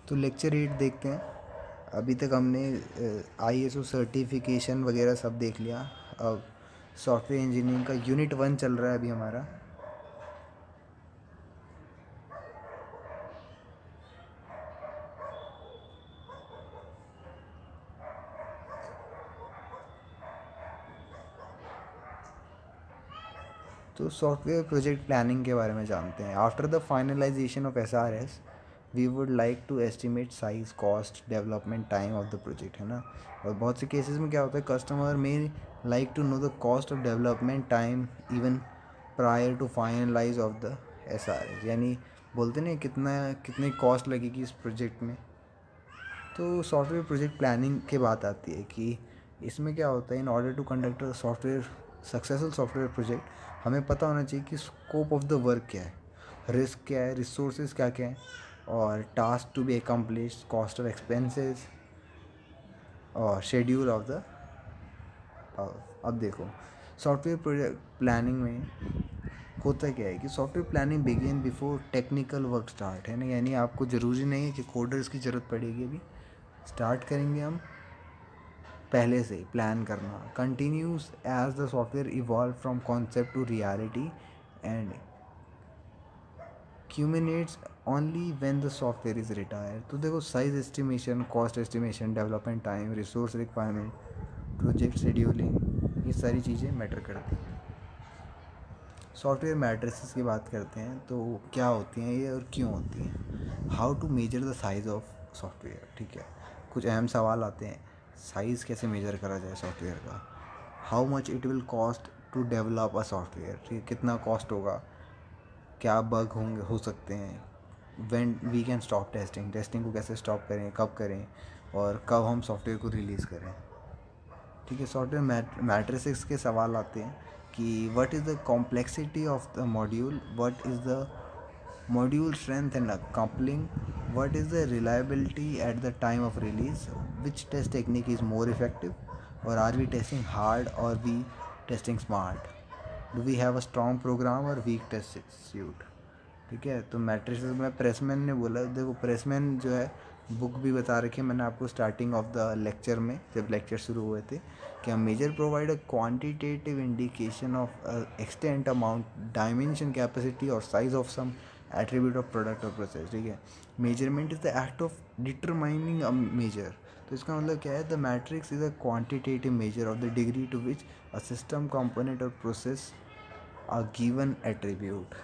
तो लेक्चर 8 देखते हैं। अभी तक हमने ISO सर्टिफिकेशन वगैरह सब देख लिया। अब सॉफ्टवेयर इंजीनियरिंग का यूनिट 1 चल रहा है अभी हमारा। तो सॉफ्टवेयर प्रोजेक्ट प्लानिंग के बारे में जानते हैं। After the finalisation of SRS we would like to estimate size, cost, development time of the project, है ना। और बहुत से केसेस में क्या होता है, कस्टमर में like to know the cost of development time even prior to finalise of the SRS, यानी बोलते नहीं कितनी कॉस्ट लगेगी इस प्रोजेक्ट में। तो सॉफ्टवेयर प्रोजेक्ट प्लानिंग के बात आती है कि इसमें क्या होता है, in order to conduct software successful software project हमें पता होना चाहिए कि स्कोप ऑफ द वर्क क्या है, रिस्क क्या है, रिसोर्सेज क्या क्या है, और task to be accomplish, cost of expenses और शेड्यूल ऑफ द। अब देखो सॉफ्टवेयर प्रोजेक्ट प्लानिंग में होता क्या है कि software planning begin before technical work start, है ना। यानी आपको ज़रूरी नहीं है कि कोडर्स की ज़रूरत पड़ेगी, अभी स्टार्ट करेंगे हम पहले से प्लान करना। Continuous as the software evolve from concept to reality and culminates only when the software is retire. तो देखो size estimation, cost estimation, development time, resource requirement, project scheduling, ये सारी चीज़ें मैटर करती हैं। सॉफ्टवेयर मैट्रिसेस की बात करते हैं तो क्या होती हैं ये और क्यों होती हैं। How to measure the size of software, ठीक है। कुछ अहम सवाल आते हैं, साइज़ कैसे मेजर करा जाए सॉफ्टवेयर का। How much it will cost to develop a software, ठीक है, कितना कॉस्ट होगा, क्या बग होंगे हो सकते हैं, when we can stop testing, testing को कैसे स्टॉप करें, कब करें, और कब हम सॉफ्टवेयर को रिलीज़ करें, ठीक है। सॉफ्टवेयर मैट्रिसेस के सवाल आते हैं कि what is the complexity of the module, what is the module strength and coupling, what is the reliability at the time of release, which test technique is more effective, or are we testing hard or we testing smart, do we have a strong program or weak test suite, ठीक है। तो matrices में Pressman ने बोला, देखो Pressman जो है book भी बता रखी है मैंने आपको स्टार्टिंग ऑफ द लेक्चर में, जब लेक्चर शुरू हुए थे, कि measure provide a quantitative indication of extent, amount, dimension, capacity और size of some attribute of product और प्रोसेस, ठीक है। Measurement is the act of determining a measure. तो इसका मतलब क्या है, the metrics is a quantitative measure of the degree to which a system component और process a given attribute.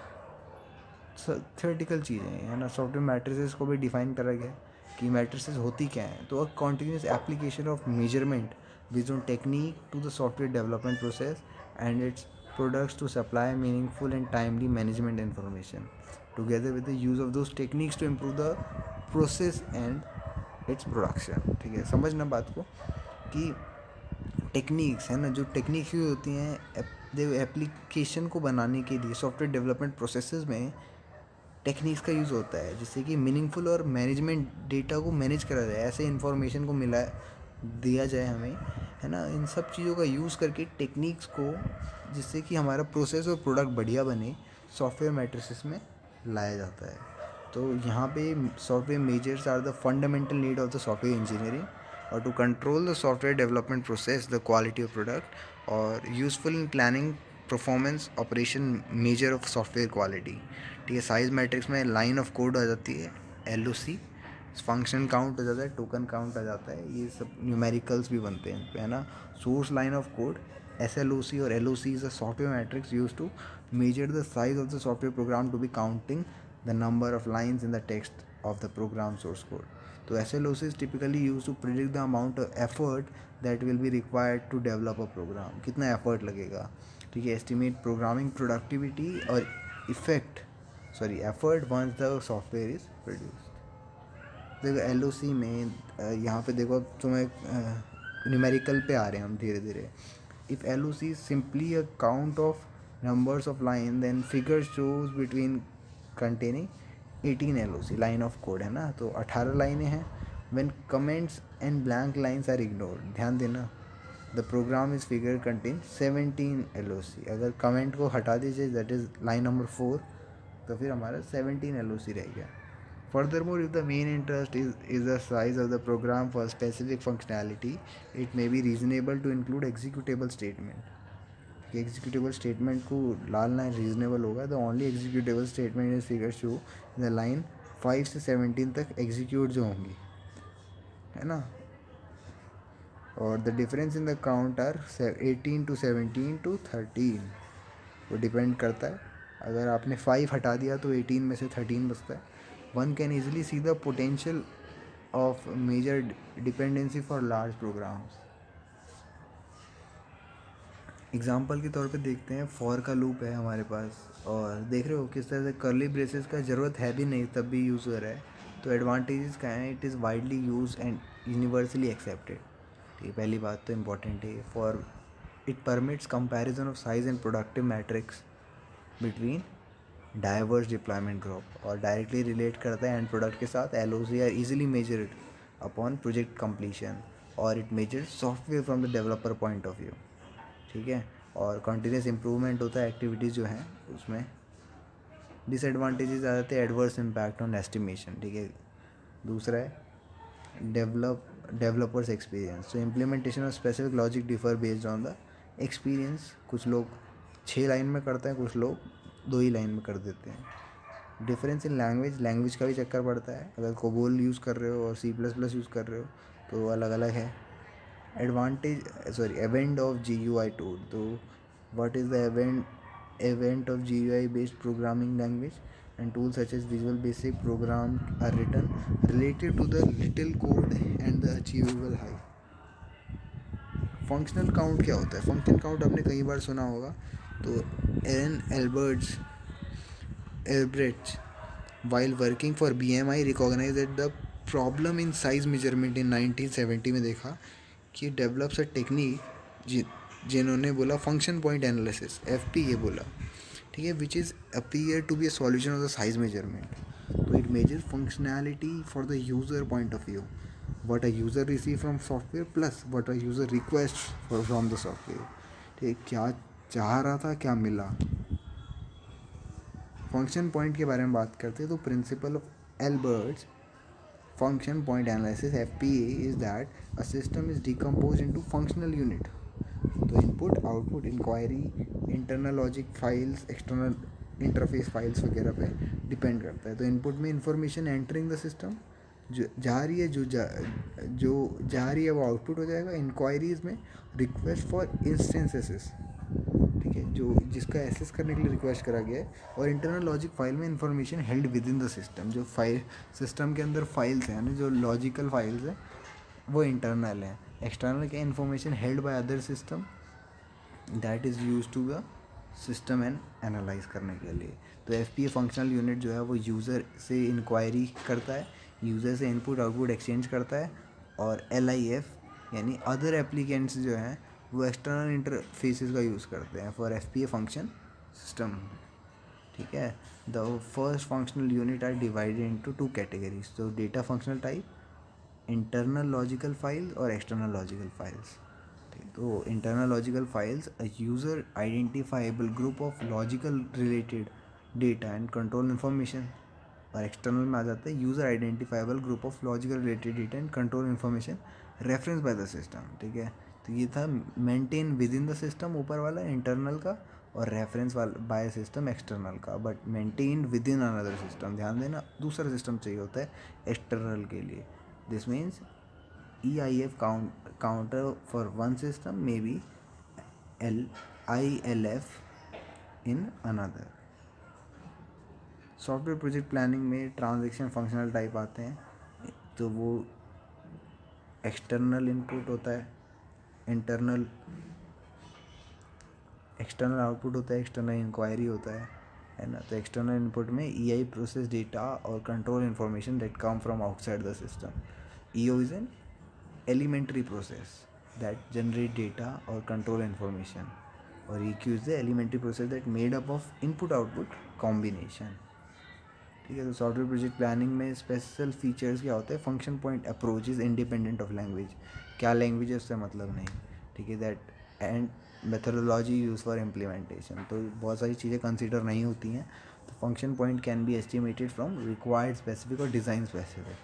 Theoretical चीज़ें है ना। सॉफ्टवेयर मैट्रिसेस को भी डिफाइन करा गया कि मैट्रिसेस होती क्या हैं। तो a continuous application of measurement based on technique to the software development process and its products to supply meaningful and timely management information together with the use of those techniques to improve the process and its production, ठीक है। समझना बात को कि techniques है ना, जो techniques use होती हैं एप्लीकेशन को बनाने के लिए सॉफ्टवेयर डेवलपमेंट प्रोसेसेस में टेक्निक्स का यूज़ होता है, जिससे कि मीनिंगफुल और मैनेजमेंट डेटा को मैनेज करा जाए, ऐसे इन्फॉर्मेशन को मिला दिया जाए हमें, है ना। इन सब चीज़ों का यूज़ करके टेक्निक्स को, जिससे कि हमारा प्रोसेस और प्रोडक्ट बढ़िया बने, सॉफ्टवेयर मैट्रिसेस में लाया जाता है। तो यहाँ पे software measures are the fundamental need of the software engineering और to control the software development process, the quality of product और useful in planning performance operation measure of software quality, ठीक है। साइज मैट्रिक्स में line of code आ जाती है, LOC, function count आ जाता है, टोकन काउंट आ जाता है, ये सब न्यूमेरिकल्स भी बनते हैं है ना। Source line of code SLOC और LOC is a software metrics use to measure the size of the software program to be counting the number of lines in the text of the program source code. तो SLOC is typically used to predict the amount of effort that will be required to develop a program, कितना effort लगेगा, ठीक है। Estimate programming productivity और effect effort once the software is produced. देखो LOC में यहाँ पे देखो तुम्हें न्यूमेरिकल पे आ रहे हैं हम धीरे धीरे। If LOC is simply a count of numbers of line then figure shows between containing 18 LOC line of code, है ना। तो 18 लाइनें हैं। When comments and blank lines are ignored, ध्यान देना, the program is figure contain 17 LOC। अगर comment को हटा दीजिए, दैट इज़ लाइन नंबर 4, तो फिर हमारा 17 LOC रह गया। Furthermore, if the main interest is the size of the program for specific functionality, it may be reasonable to include executable statement. कि executable statement को डालना reasonable होगा. The only executable statement is figure show the line 5 से 17 तक execute जो होंगी, है ना. और the difference in the count are 18 to 17 to 13. वो डिपेंड करता है. अगर आपने 5 हटा दिया तो 18 में से 13 बचता है. One can easily see the potential of major dependency for large programs. Example के तौर पे देखते हैं, फॉर का लूप है हमारे पास और देख रहे हो किस तरह से कर्ली ब्रेसेस का ज़रूरत है भी नहीं तब भी यूज़ हो रहा है. तो एडवांटेजेस क्या हैं? It is widely use and universally accepted. ठीक है, पहली बात तो इम्पॉर्टेंट है. For it permits comparison of size and productive metrics between diverse deployment group और डायरेक्टली रिलेट करता है एंड प्रोडक्ट के साथ. LOC are easily measured upon project completion और it measured software from the developer point of view. ठीक है, और continuous improvement होता है एक्टिविटीज़ जो हैं उसमें. डिसएडवांटेजेस आ जाते हैं, एडवर्स इम्पैक्ट ऑन एस्टिमेशन. ठीक है, दूसरा है डेवलपर्स एक्सपीरियंस. तो implementation of specific logic differ based on the experience. कुछ लोग 6 लाइन में करते हैं, कुछ लोग 2 ही लाइन में कर देते हैं. डिफरेंस इन लैंग्वेज का भी चक्कर पड़ता है. अगर कोबोल यूज़ कर रहे हो और C++ यूज़ कर रहे हो तो अलग अलग है. Event of GUI tool. So what is the event of GUI based programming language? And tools such as Visual Basic program are written related to the little code and the achievable high. Functional count क्या होता है? Function count आपने कई बार सुना होगा. तो एरन एल्ब्रेच while working for BMI recognized that the problem in size measurement in 1970 में देखा कि डेवलप्स अ टेक्निक जिन्होंने बोला फंक्शन पॉइंट एनालिसिस, FPA बोला. ठीक है, which is appear to be a solution of the size measurement. तो it measure functionality for the user point of view, what a user receive from software plus what a user request from the software. ठीक, क्या चाह रहा था, क्या मिला. Function point के बारे में बात करते हैं तो principle of Albert's function point analysis FPA is that a system is decomposed into functional unit. तो input output inquiry internal logic files external interface files वगैरह पे डिपेंड करता है. तो इनपुट में इंफॉर्मेशन एंटरिंग द सिस्टम जो जा रही है, जो जा रही है वो आउटपुट हो जाएगा. इंक्वायरीज में रिक्वेस्ट फॉर इंस्टेंसेस. ठीक है, जो जिसका एसेस करने के लिए रिक्वेस्ट करा गया है. और इंटरनल लॉजिक फाइल में information held with in the system. जो फाइल सिस्टम के अंदर फाइल्स हैं ना, जो लॉजिकल फाइल्स हैं वो इंटरनल हैं. एक्सटर्नल क्या, information held by other system that is use to the system and analyse करने के लिए. तो FPA फंक्शनल यूनिट जो है वो यूज़र से इंक्वायरी करता है, यूज़र से इनपुट आउटपुट एक्सचेंज करता है. और LIF यानी अदर एप्लीकेंट्स जो हैं वो एक्सटर्नल इंटरफेसेस का यूज़ करते हैं फॉर FPA फंक्शन सिस्टम. ठीक है, the first functional unit are divided into 2 categories. तो data functional type, internal logical files और एक्सटर्नल लॉजिकल फाइल्स. तो internal logical files a user identifiable group of logical related data and control information. और external में आ जाता है user identifiable group of logical related data and control information reference by the system. ठीक है, तो ये था maintain within the system ऊपर वाला इंटरनल का, और रेफरेंस वाला बाय सिस्टम एक्सटर्नल का. But maintain with in another system, ध्यान देना दूसरा सिस्टम चाहिए होता है एक्सटर्नल के लिए. This means EIF counter for one system may be ILF in another. Software project planning में ट्रांजैक्शन फंक्शनल टाइप आते हैं. तो वो एक्सटर्नल इनपुट होता है, इंटरनल एक्सटर्नल आउटपुट होता है, एक्सटर्नल इंक्वायरी होता है ना. तो एक्सटर्नल इनपुट में EI प्रोसेस डेटा और control information that come from outside the system. EO is an elementary process that generate data or control information, or EQ is the elementary process that made up of input output combination. ठीक है, तो software project planning में special features क्या होते हैं? Function point approach is independent of language. क्या language है उससे मतलब नहीं. ठीक है, that and methodology use for implementation. तो बहुत सारी चीज़ें कंसिडर नहीं होती हैं. तो function point can be estimated from required specific और डिज़ाइन स्पेसिफिक,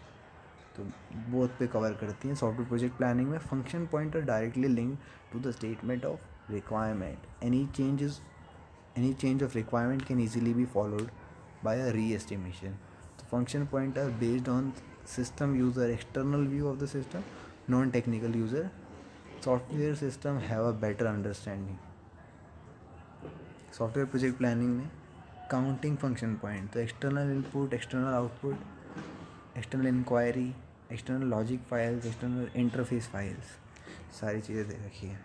तो बोथ पे कवर करती हैं। सॉफ्टवेयर प्रोजेक्ट प्लानिंग में function point are directly link to the statement of requirement. Any change of requirement can easily be followed by a re estimation. तो function point are based on system user external view of the system, non-technical user software system have a better understanding। Software project planning में counting function point, तो external input, external output, external inquiry, external logic files, external interface files, सारी चीज़ें दे रखी है।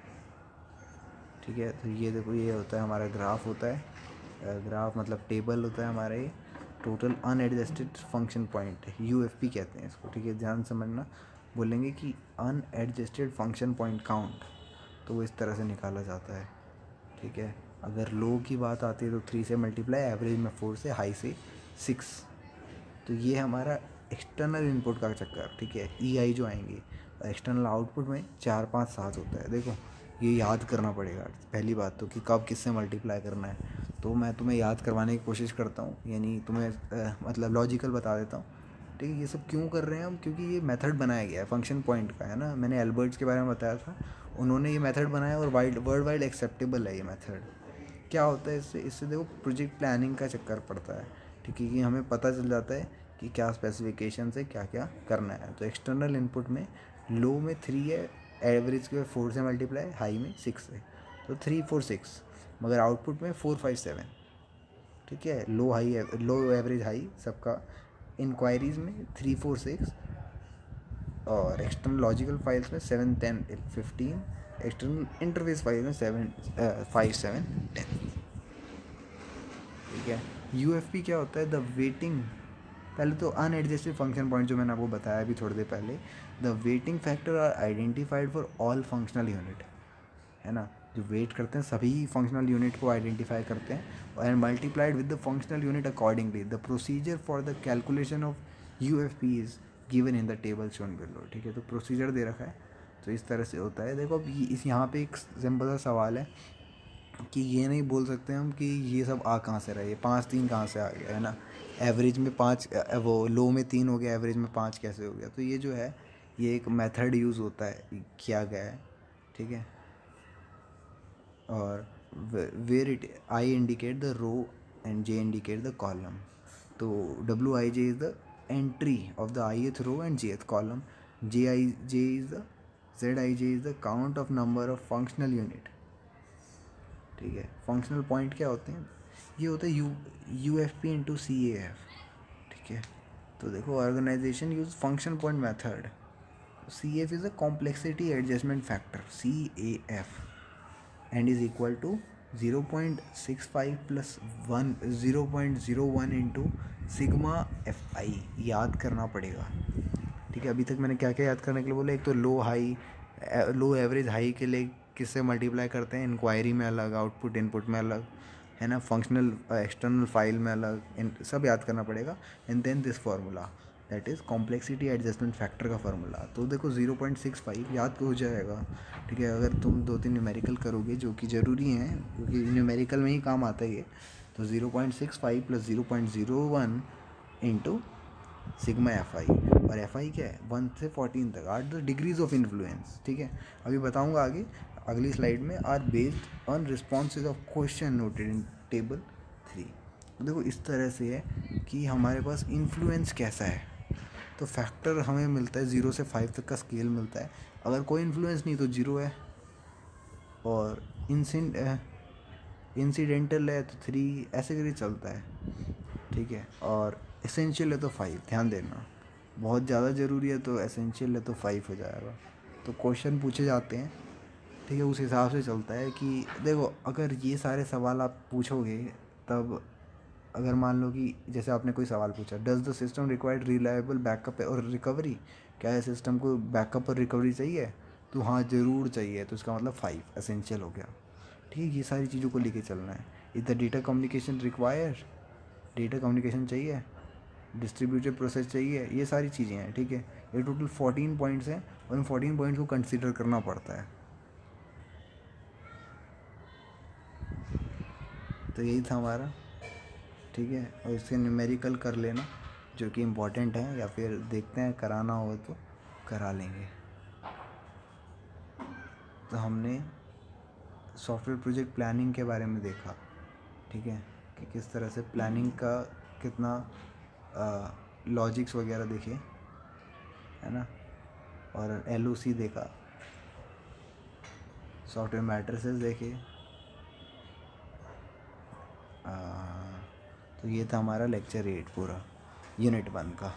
ठीक है, तो ये देखो, ये होता है हमारा ग्राफ होता है, ग्राफ मतलब टेबल होता है हमारा, ये टोटल अनएडजस्टेड फंक्शन पॉइंट है, यूएफपी कहते हैं इसको। ठीक है, ध्यान समझना, बोलेंगे कि अनएडजस्टेड फंक्शन पॉइंट काउंट, तो वो इस तरह से निकाला जाता है। ठीक है, अगर लो की बात आती है तो 3 से मल्टीप्लाई, एवरेज में 4 से, हाई से 6। तो ये हमारा एक्सटर्नल इनपुट का चक्कर। ठीक है, ई जो आएंगे, एक्सटर्नल आउटपुट में 4 5 7 होता है। देखो, ये याद करना पड़ेगा पहली बात तो, कि कब किससे मल्टीप्लाई करना है। तो मैं तुम्हें याद करवाने की कोशिश करता हूँ, यानी तुम्हें मतलब लॉजिकल बता देता हूँ। ठीक है, ये सब क्यों कर रहे हैं हम, क्योंकि ये मेथड बनाया गया है फंक्शन पॉइंट का, है ना। मैंने एल्बर्ट्स के बारे में बताया था, उन्होंने ये मेथड बनाया और वर्ल्ड वाइड एक्सेप्टेबल है ये मेथड। क्या होता है इससे देखो प्रोजेक्ट प्लानिंग का चक्कर पड़ता है। ठीक है, कि हमें पता चल जाता है कि क्या स्पेसिफिकेशन से क्या क्या करना है। तो एक्सटर्नल इनपुट में लो में 3 है, एवरेज के 4 से मल्टीप्लाई, हाई में 6 है, तो 3 4 6, मगर आउटपुट में 4 5 7। ठीक है, लो एवरेज हाई सबका, इंक्वायरीज़ में 3 4 6, और एक्सटर्नल लॉजिकल फाइल्स में 7 10 15, एक्सटर्नल इंटरफेस फाइल में 5 7 10। ठीक है, यूएफपी क्या होता है, द वेटिंग, पहले तो अनएडजस्टेड फंक्शन पॉइंट जो मैंने आपको बताया अभी थोड़ी देर पहले, the weighting factor are identified for all functional unit, है ना। जो वेट करते हैं सभी फंक्शनल यूनिट को आइडेंटिफाई करते हैं, and multiplied with the functional unit accordingly. The procedure for the calculation of UFP is given in the table shown below. ठीक है, तो प्रोसीजर दे रखा है, तो इस तरह से होता है। देखो, अब इस यहाँ पे एक सिंपल सा सवाल है कि ये नहीं बोल सकते हम कि ये सब आ कहाँ से रहा है, ये 5 3 कहाँ से आ गया, है ना। एवरेज में 5, वो लो में 3 हो गया, एवरेज में 5 कैसे हो गया। तो ये जो है, ये एक मेथड यूज़ होता है, किया गया है। ठीक है, और where it I indicate the row and J indicate the column. तो W I J is the entry of the ith row and jth column, J I J is the ZIJ is the count of number of functional unit. ठीक है, functional point क्या होते हैं, ये होता है U F P into CAF। ठीक है, तो देखो, organisation use function point method, CAF is a complexity adjustment factor, CAF, and is equal to 0.65 plus 1 0.01 into sigma FI। याद करना पड़ेगा। ठीक है, अभी तक मैंने क्या क्या याद करने के लिए बोला, एक तो लो एवरेज हाई के लिए किससे मल्टीप्लाई करते हैं, इंक्वायरी में अलग, आउटपुट इनपुट में अलग, है ना, फंक्शनल एक्सटर्नल फाइल में अलग, सब याद करना पड़ेगा। And then this formula, that is complexity adjustment factor का फार्मूला। तो देखो 0.65 याद हो जाएगा। ठीक है, अगर तुम 2 3 न्यूमेरिकल करोगे जो कि ज़रूरी हैं, क्योंकि न्यूमेरिकल में ही काम आता है ये, तो 0.65 प्लस 0.01 इंटू सिग्मा FI, और FI क्या है, 1 से 14 तक, 8 डिग्रीज ऑफ इन्फ्लुएंस। ठीक है, अभी बताऊंगा आगे अगली स्लाइड में। Are based on responses of question noted in table 3। देखो, इस तरह से है कि हमारे पास इन्फ्लुएंस कैसा है, तो फैक्टर हमें मिलता है 0 से 5 तक का स्केल मिलता है। अगर कोई इन्फ्लुएंस नहीं तो 0 है, और इंसिडेंटल है तो 3, ऐसे करके चलता है। ठीक है, और एसेंशियल है तो 5, ध्यान देना, बहुत ज़्यादा ज़रूरी है तो एसेंशियल है तो 5 हो जाएगा। तो क्वेश्चन पूछे जाते हैं, ठीक है, उस हिसाब से चलता है कि देखो, अगर ये सारे सवाल आप पूछोगे, तब अगर मान लो कि जैसे आपने कोई सवाल पूछा, does the system required reliable backup और रिकवरी, क्या है सिस्टम को बैकअप और रिकवरी चाहिए, तो हाँ ज़रूर चाहिए, तो इसका मतलब 5 एसेंशियल हो गया। ठीक है, ये सारी चीज़ों को लेके चलना है। Is the data communication require, data communication चाहिए, डिस्ट्रीब्यूटेड प्रोसेस चाहिए, ये सारी चीज़ें हैं। ठीक है, ये टोटल 14 पॉइंट्स हैं, और इन 14 पॉइंट्स को कंसिडर करना पड़ता है। तो यही था हमारा। ठीक है, और इससे न्यूमेरिकल कर लेना जो कि इम्पोर्टेंट है, या फिर देखते हैं कराना हो तो करा लेंगे। तो हमने सॉफ्टवेयर प्रोजेक्ट प्लानिंग के बारे में देखा, ठीक है, कि किस तरह से प्लानिंग का कितना लॉजिक्स वगैरह देखे, है ना, और एलओसी देखा, सॉफ्टवेयर मैट्रिसेस देखे। तो ये था हमारा लेक्चर 8 पूरा यूनिट 1 का।